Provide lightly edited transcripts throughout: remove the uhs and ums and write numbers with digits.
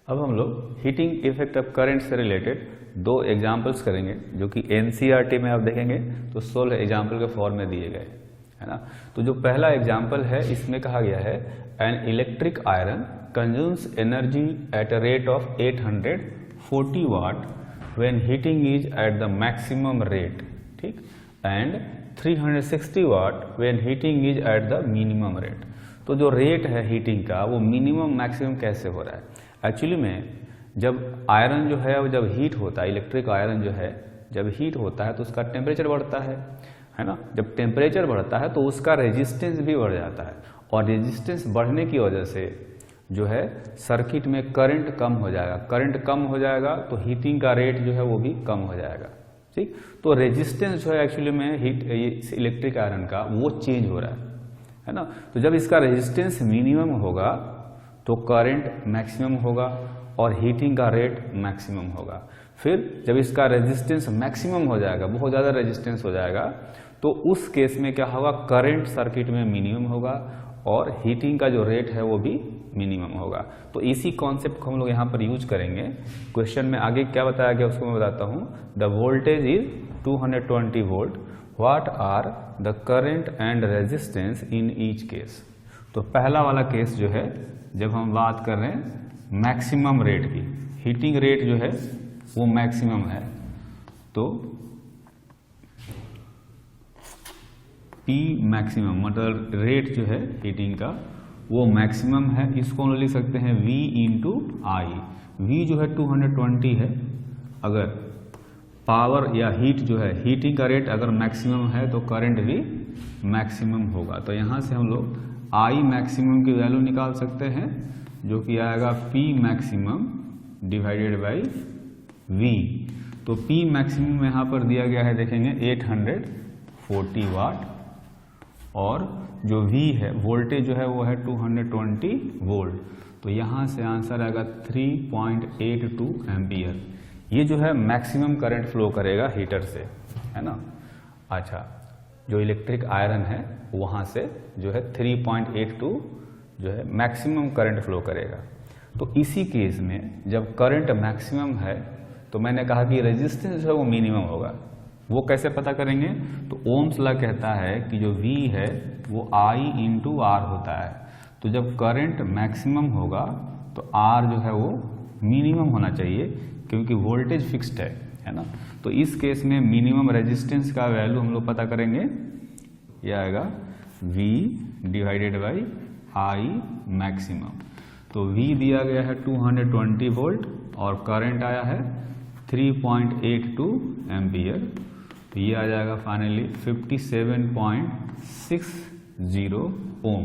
अब हम लोग हीटिंग इफेक्ट ऑफ करंट से रिलेटेड दो एग्जाम्पल्स करेंगे जो कि एनसीईआरटी में आप देखेंगे तो 16 एग्जाम्पल के फॉर्म में दिए गए है ना। तो जो पहला एग्जाम्पल है इसमें कहा गया है an electric iron consumes energy at a rate of 840 watt when heating is at the maximum rate, ठीक, and 360 watt when heating is at the minimum rate. तो जो रेट है हीटिंग का वो मिनिमम मैक्सिमम कैसे हो रहा है? एक्चुअली में जब आयरन जो है वो जब हीट होता है, इलेक्ट्रिक आयरन जो है जब हीट होता है तो उसका टेम्परेचर बढ़ता है ना। जब टेम्परेचर बढ़ता है तो उसका रेजिस्टेंस भी बढ़ जाता है और रेजिस्टेंस बढ़ने की वजह से जो है सर्किट में करंट कम हो जाएगा। करंट कम हो जाएगा तो हीटिंग का रेट जो है वो भी कम हो जाएगा, ठीक। तो रेजिस्टेंस जो है एक्चुअली में हीट इलेक्ट्रिक आयरन का वो चेंज हो रहा है ना। तो जब इसका रेजिस्टेंस मिनिमम होगा तो करंट मैक्सिमम होगा और हीटिंग का रेट मैक्सिमम होगा। फिर जब इसका रेजिस्टेंस मैक्सिमम हो जाएगा, बहुत ज़्यादा रेजिस्टेंस हो जाएगा, तो उस केस में क्या होगा, करंट सर्किट में मिनिमम होगा और हीटिंग का जो रेट है वो भी मिनिमम होगा। तो इसी कॉन्सेप्ट को हम लोग यहाँ पर यूज करेंगे। क्वेश्चन में आगे क्या बताया गया उसको मैं बताता हूँ। The voltage is 220 volt, what are the current and resistance in each case. तो पहला वाला केस जो है जब हम बात कर रहे हैं मैक्सिमम रेट की, हीटिंग रेट जो है वो मैक्सिमम है, तो P मैक्सिमम मतलब रेट जो है हीटिंग का वो मैक्सिमम है। इसको हम लिख सकते हैं V इंटू आई। V जो है 220 है। अगर पावर या हीट जो है, हीटिंग का रेट अगर मैक्सिमम है तो करंट भी मैक्सिमम होगा। तो यहाँ से हम लोग I मैक्सिमम की वैल्यू निकाल सकते हैं जो कि आएगा P maximum divided by V। तो P मैक्सिमम यहाँ पर दिया गया है, देखेंगे 840 वाट और जो V है वोल्टेज जो है वो है 220 वोल्ट। तो यहाँ से आंसर आएगा 3.82 एम्पियर। ये जो है मैक्सिमम करंट फ्लो करेगा हीटर से, है ना। अच्छा, जो इलेक्ट्रिक आयरन है वहाँ से जो है 3.82 जो है मैक्सिमम करंट फ्लो करेगा। तो इसी केस में जब करंट मैक्सिमम है तो मैंने कहा कि रेजिस्टेंस जो है वो मिनिमम होगा। वो कैसे पता करेंगे? तो ओम्स लॉ कहता है कि जो V है वो I इंटू R होता है। तो जब करंट मैक्सिमम होगा तो R जो है वो मिनिमम होना चाहिए क्योंकि वोल्टेज फिक्स्ड है ना। तो इस केस में मिनिमम रेजिस्टेंस का वैल्यू हम लोग पता करेंगे, यह आएगा V divided by I maximum. तो V दिया गया है 220 वोल्ट और करंट आया है 3.82 एम्पियर। तो ये आ जाएगा फाइनली 57.60 ओम,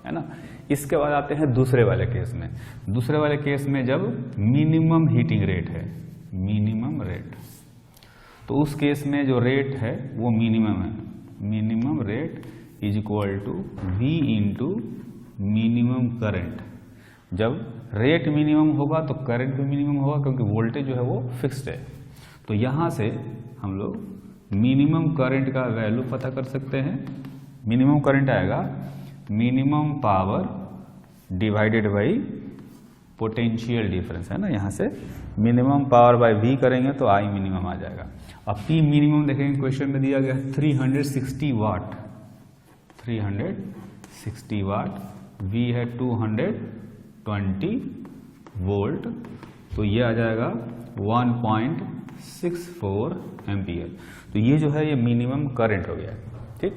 है ना। इसके बाद आते हैं दूसरे वाले केस में। दूसरे वाले केस में जब मिनिमम हीटिंग रेट है, मिनिमम रेट, तो उस केस में जो रेट है वो मिनिमम है। Minimum rate is equal to V into minimum current. जब रेट मिनिमम होगा तो करंट भी मिनिमम होगा क्योंकि वोल्टेज जो है वो फिक्स्ड है। तो यहाँ से हम लोग मिनिमम करंट का वैल्यू पता कर सकते हैं। मिनिमम करंट आएगा minimum power divided by potential difference, है ना। यहाँ से मिनिमम पावर बाय V करेंगे तो I मिनिमम आ जाएगा। अब P मिनिमम देखेंगे, क्वेश्चन में दिया गया 360 वाट, 360 वाट, V है 220 वोल्ट, तो ये आ जाएगा 1.64 एम्पियर। तो ये जो है ये मिनिमम करंट हो गया, ठीक।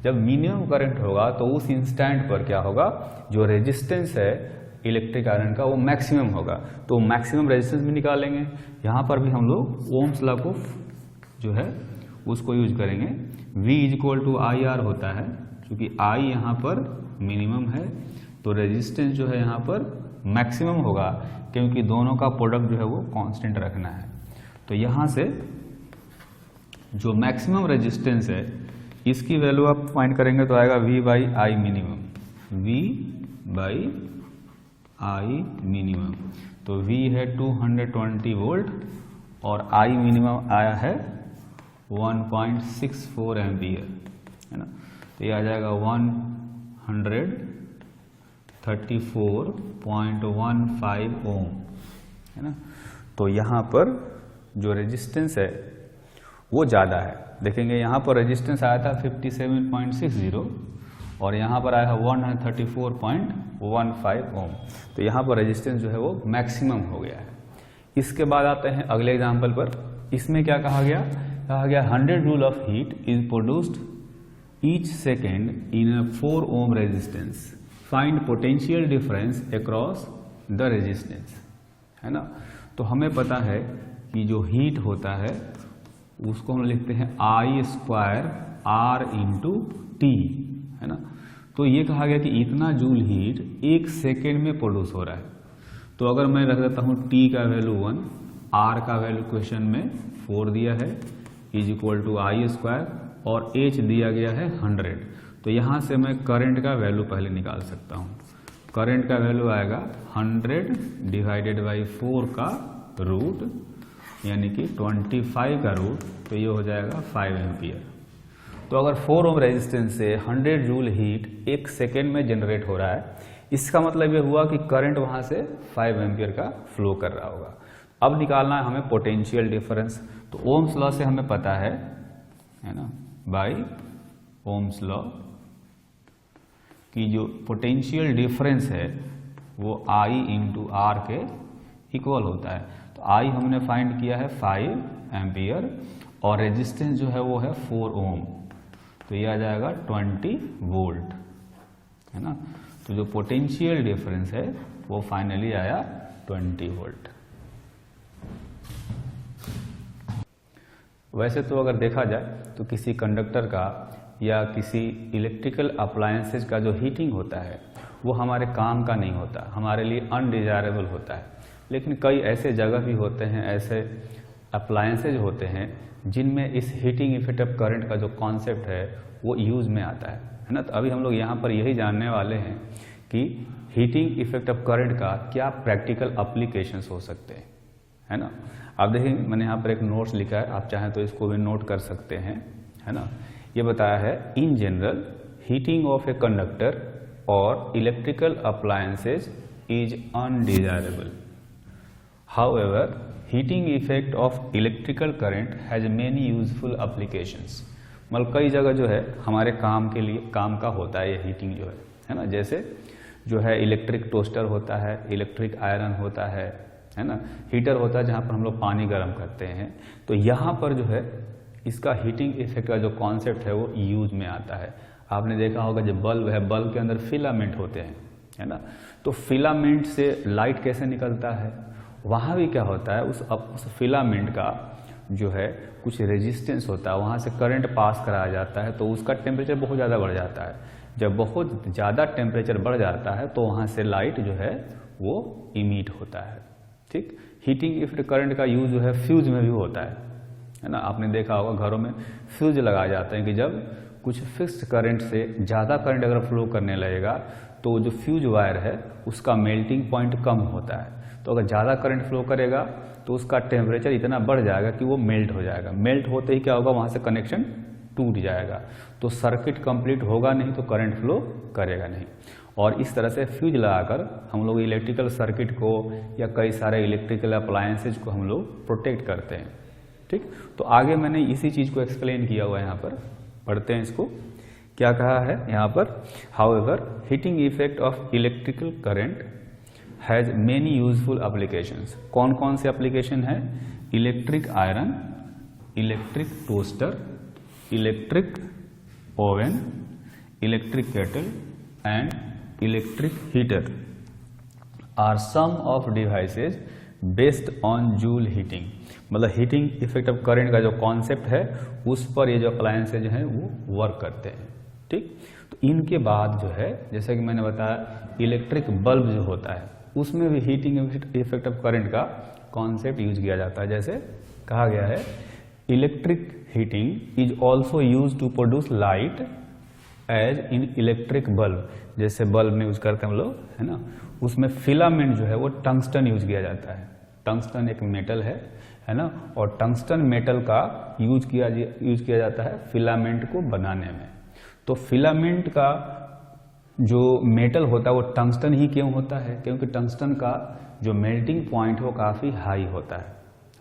जब मिनिमम करंट होगा तो उस इंस्टेंट पर क्या होगा, जो रेजिस्टेंस है इलेक्ट्रिक आयरन का वो मैक्सिमम होगा। तो मैक्सिमम रेजिस्टेंस भी निकालेंगे। यहाँ पर भी हम लोग ओम्स लॉ को जो है उसको यूज करेंगे। V is equal to I R होता है, क्योंकि I यहाँ पर मिनिमम है तो रेजिस्टेंस जो है यहाँ पर मैक्सिमम होगा क्योंकि दोनों का प्रोडक्ट जो है वो कांस्टेंट रखना है। तो यहाँ से जो मैक्सिमम रेजिस्टेंस है इसकी वैल्यू आप फाइंड करेंगे तो आएगा V by I minimum, V by I minimum. तो V है 220 वोल्ट और I मिनिमम आया है 1.64 एम्पियर, है ना। तो ये आ जाएगा 34.15 ओम, है ना। तो यहाँ पर जो रेजिस्टेंस है वो ज़्यादा है। देखेंगे यहाँ पर रेजिस्टेंस आया था 57.60 और यहाँ पर आया है 134.15 ओम। तो यहाँ पर रेजिस्टेंस जो है वो मैक्सिमम हो गया है। इसके बाद आते हैं अगले एग्जाम्पल पर। इसमें क्या कहा गया? कहा गया 100 joule of heat is produced each second in a 4 ohm resistance, find potential difference across the resistance, है ना। तो हमें पता है कि जो हीट होता है उसको हम लिखते हैं I square R into T, है ना। तो ये कहा गया कि इतना जूल हीट 1 सेकेंड में प्रोड्यूस हो रहा है। तो अगर मैं रख देता हूँ T का वैल्यू 1, R का वैल्यू क्वेश्चन में 4 दिया है, is equal to I square और H दिया गया है 100। तो यहाँ से मैं करंट का वैल्यू पहले निकाल सकता हूँ। करंट का वैल्यू आएगा 100 डिवाइडेड बाई 4 का रूट, यानी कि 25 का रूट, तो ये हो जाएगा 5 एम्पियर। तो अगर 4 ओम रेजिस्टेंस से 100 जूल हीट 1 सेकेंड में जनरेट हो रहा है, इसका मतलब ये हुआ कि करंट वहाँ से 5 एम्पियर का फ्लो कर रहा होगा। अब निकालना है हमें पोटेंशियल डिफरेंस। तो ओम्स लॉ से हमें पता है ना, बाय ओम्स लॉ कि जो पोटेंशियल डिफरेंस है वो I इंटू आर के इक्वल होता है। तो I हमने फाइंड किया है 5 एम्पियर और रेजिस्टेंस जो है वो है 4 ओम, तो ये आ जाएगा 20 वोल्ट, है ना। तो जो पोटेंशियल डिफरेंस है वो फाइनली आया 20 वोल्ट। वैसे तो अगर देखा जाए तो किसी कंडक्टर का या किसी इलेक्ट्रिकल अप्लायंसेज का जो हीटिंग होता है वो हमारे काम का नहीं होता, हमारे लिए अनडिजायरेबल होता है। लेकिन कई ऐसे जगह भी होते हैं, ऐसे अप्लायंसेज होते हैं जिनमें इस हीटिंग इफेक्ट ऑफ करंट का जो कॉन्सेप्ट है वो यूज में आता है ना। तो अभी हम लोग यहाँ पर यही जानने वाले हैं कि हीटिंग इफेक्ट ऑफ करंट का क्या प्रैक्टिकल एप्लीकेशंस हो सकते हैं, है ना। आप देखिए मैंने यहाँ पर एक नोट्स लिखा है, आप चाहें तो इसको भी नोट कर सकते हैं, है ना। ये बताया है in general heating of a conductor और electrical appliances is undesirable, however heating effect of electrical current has many useful applications. मतलब कई जगह जो है हमारे काम के लिए काम का होता है ये हीटिंग जो है ना। जैसे जो है इलेक्ट्रिक टोस्टर होता है, इलेक्ट्रिक आयरन होता है ना, हीटर होता है जहाँ पर हम लोग पानी गर्म करते हैं। तो यहाँ पर जो है इसका हीटिंग इफेक्ट का जो कॉन्सेप्ट है वो यूज में आता है। आपने देखा होगा जब बल्ब है, बल्ब के अंदर फिलामेंट होते हैं, है ना। तो फिलामेंट से लाइट कैसे निकलता है, वहाँ भी क्या होता है उस फिलामेंट का जो है कुछ रेजिस्टेंस होता है, वहाँ से करंट पास कराया जाता है, तो उसका टेम्परेचर बहुत ज़्यादा बढ़ जाता है। जब बहुत ज़्यादा टेम्परेचर बढ़ जाता है तो वहाँ से लाइट जो है वो इमिट होता है, ठीक। हीटिंग इफेक्ट करंट का यूज जो है फ्यूज में भी होता है ना। आपने देखा होगा घरों में फ्यूज लगाए जाते हैं कि जब कुछ फिक्स्ड करंट से ज़्यादा करंट अगर फ्लो करने लगेगा तो जो फ्यूज वायर है उसका मेल्टिंग पॉइंट कम होता है। तो अगर ज़्यादा करंट फ्लो करेगा तो उसका टेम्परेचर इतना बढ़ जाएगा कि वो मेल्ट हो जाएगा। मेल्ट होते ही क्या होगा, वहाँ से कनेक्शन टूट जाएगा, तो सर्किट कंप्लीट होगा नहीं, तो करंट फ्लो करेगा नहीं। और इस तरह से फ्यूज लगाकर हम लोग इलेक्ट्रिकल सर्किट को या कई सारे इलेक्ट्रिकल अप्लायंसेज को हम लोग प्रोटेक्ट करते हैं, ठीक। तो आगे मैंने इसी चीज़ को एक्सप्लेन किया हुआ है, यहाँ पर पढ़ते हैं इसको। क्या कहा है यहाँ पर, however heating effect of electrical current has many useful applications. कौन कौन से एप्लीकेशन है, electric iron, electric toaster, electric oven, electric kettle and electric heater are some of devices based on Joule heating. मतलब हीटिंग इफेक्ट ऑफ करंट का जो concept है उस पर ये जो अप्लायंसेज हैं वो वर्क करते हैं, ठीक। तो इनके बाद जो है जैसे कि मैंने बताया इलेक्ट्रिक बल्ब जो होता है उसमें भी हीटिंग इफेक्ट ऑफ करंट का कॉन्सेप्ट यूज किया जाता है। जैसे कहा गया है electric heating is also use to produce light as in electric bulb. जैसे बल्ब में यूज करते हैं हम लोग, है ना, उसमें फिलामेंट जो है वो टंगस्टन यूज किया जाता है। टंगस्टन एक मेटल है ना, और टंगस्टन मेटल का यूज किया जाता है फिलामेंट को बनाने में। तो फिलामेंट का जो मेटल होता है वो टंगस्टन ही क्यों होता है? क्योंकि टंगस्टन का जो मेल्टिंग पॉइंट है वो काफ़ी हाई होता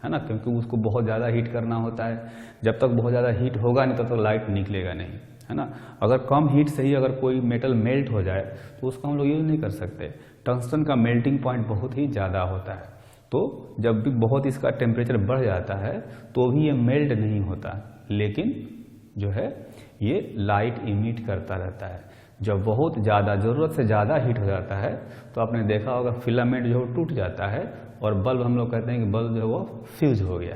है ना, क्योंकि उसको बहुत ज़्यादा हीट करना होता है। जब तक बहुत ज़्यादा हीट होगा नहीं तब तक लाइट निकलेगा नहीं, है ना। अगर कम हीट से ही अगर कोई मेटल मेल्ट हो जाए तो उसको हम लोग यूज नहीं कर सकते। टंगस्टन का मेल्टिंग पॉइंट बहुत ही ज़्यादा होता है, तो जब भी बहुत इसका टेम्परेचर बढ़ जाता है तो भी ये मेल्ट नहीं होता, लेकिन जो है ये लाइट इमिट करता रहता है। जब बहुत ज़्यादा ज़रूरत से ज़्यादा हीट हो जाता है तो आपने देखा होगा फिलामेंट जो टूट जाता है और बल्ब हम लोग कहते हैं कि बल्ब जो है वो फ्यूज हो गया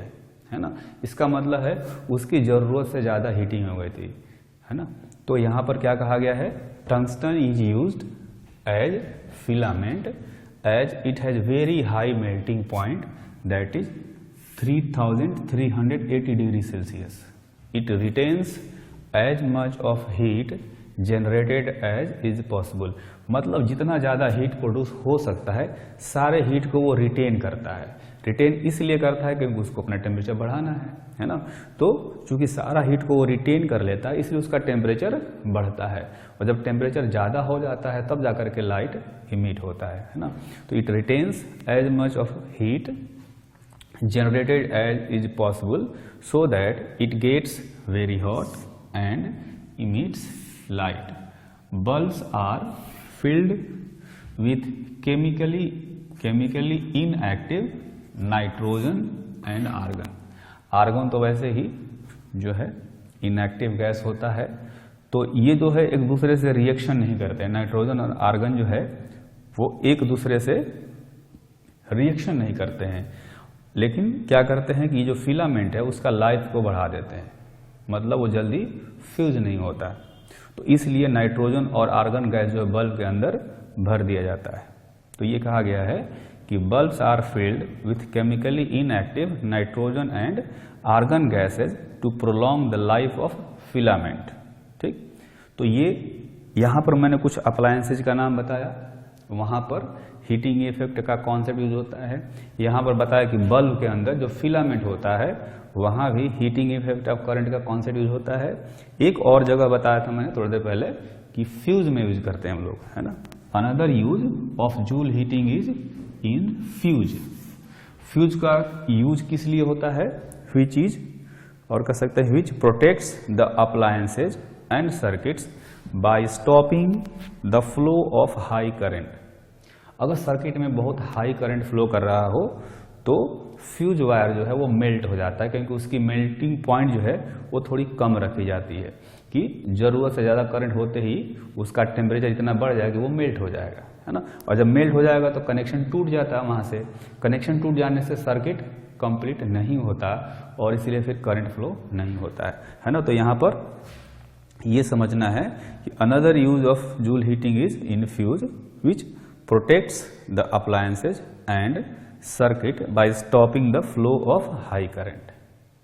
है ना। इसका मतलब है उसकी ज़रूरत से ज़्यादा हीटिंग हो गई थी, है ना। तो यहाँ पर क्या कहा गया है? Tungsten is used as filament as it has very high melting point that is 3380 degree Celsius. It retains as much of heat generated as is possible. मतलब जितना ज़्यादा हीट प्रोड्यूस हो सकता है सारे हीट को वो रिटेन करता है। रिटेन इसलिए करता है क्योंकि उसको अपना टेम्परेचर बढ़ाना है ना। तो चूंकि सारा हीट को वो रिटेन कर लेता है इसलिए उसका टेम्परेचर बढ़ता है, और जब टेम्परेचर ज़्यादा हो जाता है तब जाकर के लाइट इमिट होता है ना। तो it retains as much of heat generated as is possible so that it gets very hot and emits light. Bulbs are filled with chemically inactive nitrogen and argon. Argon तो वैसे ही जो है inactive gas होता है, तो ये जो है एक दूसरे से रिएक्शन नहीं करते। नाइट्रोजन और आर्गन जो है वो एक दूसरे से रिएक्शन नहीं करते हैं, लेकिन क्या करते हैं कि जो फिलामेंट है उसका लाइफ को बढ़ा देते हैं, मतलब वो जल्दी फ्यूज नहीं होता। तो इसलिए नाइट्रोजन और आर्गन गैस जो बल्ब के अंदर भर दिया जाता है। तो ये कहा गया है कि bulbs are filled with chemically inactive nitrogen and argon gases to prolong the life of filament. ठीक, तो ये यहाँ पर मैंने कुछ अप्लायंसेज का नाम बताया, वहाँ पर हीटिंग इफेक्ट का कॉन्सेप्ट यूज होता है। यहाँ पर बताया कि बल्ब के अंदर जो फिलामेंट होता है वहाँ भी हीटिंग इफेक्ट ऑफ करंट का कॉन्सेप्ट यूज होता है। एक और जगह बताया था मैंने थोड़ी देर पहले कि फ्यूज में यूज करते हैं हम लोग, है ना। Another use of joule heating is in fuse. Fuse का यूज किस लिए होता है? व्हिच इज, और कह सकते हैं which protects the appliances and circuits by stopping the flow of high current. अगर सर्किट में बहुत हाई करंट फ्लो कर रहा हो तो फ्यूज वायर जो है वो मेल्ट हो जाता है, क्योंकि उसकी मेल्टिंग पॉइंट जो है वो थोड़ी कम रखी जाती है कि ज़रूरत से ज़्यादा करंट होते ही उसका टेम्परेचर इतना बढ़ जाएगा कि वो मेल्ट हो जाएगा, है ना। और जब मेल्ट हो जाएगा तो कनेक्शन टूट जाता है, वहाँ से कनेक्शन टूट जाने से सर्किट कंप्लीट नहीं होता और इसीलिए फिर करंट फ्लो नहीं होता है ना। तो यहाँ पर ये समझना है कि another use of joule heating is in fuse which protects the appliances and circuit by stopping the flow of high current।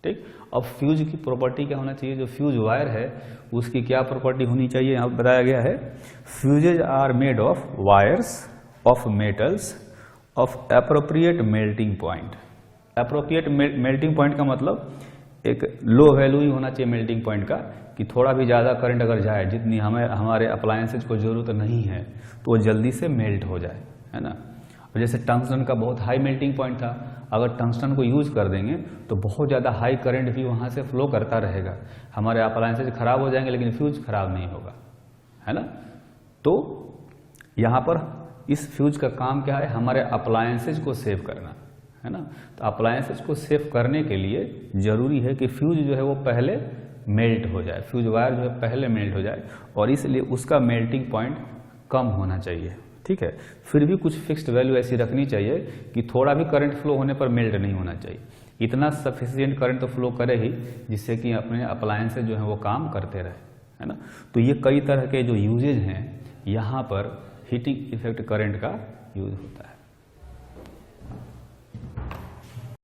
ठीक, अब फ्यूज की प्रॉपर्टी क्या होना चाहिए? जो फ्यूज वायर है उसकी क्या प्रॉपर्टी होनी चाहिए? यहाँ बताया गया है fuses are made of wires of metals of appropriate melting point. Appropriate melting point का मतलब एक लो वैल्यू ही होना चाहिए मेल्टिंग पॉइंट का, कि थोड़ा भी ज़्यादा करंट अगर जाए जितनी हमारे अप्लायंसेज को ज़रूरत नहीं है तो वो जल्दी से मेल्ट हो जाए, है ना। और जैसे टंगस्टन का बहुत हाई मेल्टिंग पॉइंट था, अगर टंगस्टन को यूज कर देंगे तो बहुत ज़्यादा हाई करंट भी वहाँ से फ्लो करता रहेगा, हमारे अप्लायंसेज खराब हो जाएंगे लेकिन फ्यूज खराब नहीं होगा, है ना। तो यहाँ पर इस फ्यूज का काम क्या है? हमारे अप्लायंसेज को सेव करना, है ना। तो अप्लायंसेज को सेव करने के लिए ज़रूरी है कि फ्यूज जो है वो पहले मेल्ट हो जाए, फ्यूज वायर जो है पहले मेल्ट हो जाए, और इसलिए उसका मेल्टिंग पॉइंट कम होना चाहिए। ठीक है, फिर भी कुछ फिक्स्ड वैल्यू ऐसी रखनी चाहिए कि थोड़ा भी करंट फ्लो होने पर मेल्ट नहीं होना चाहिए। इतना सफिशिएंट करंट तो फ्लो करे ही जिससे कि अपने अप्लायंसेज जो है वो काम करते रहे, है ना। तो ये कई तरह के जो यूजेज हैं यहाँ पर हीटिंग इफेक्ट करंट का यूज होता है।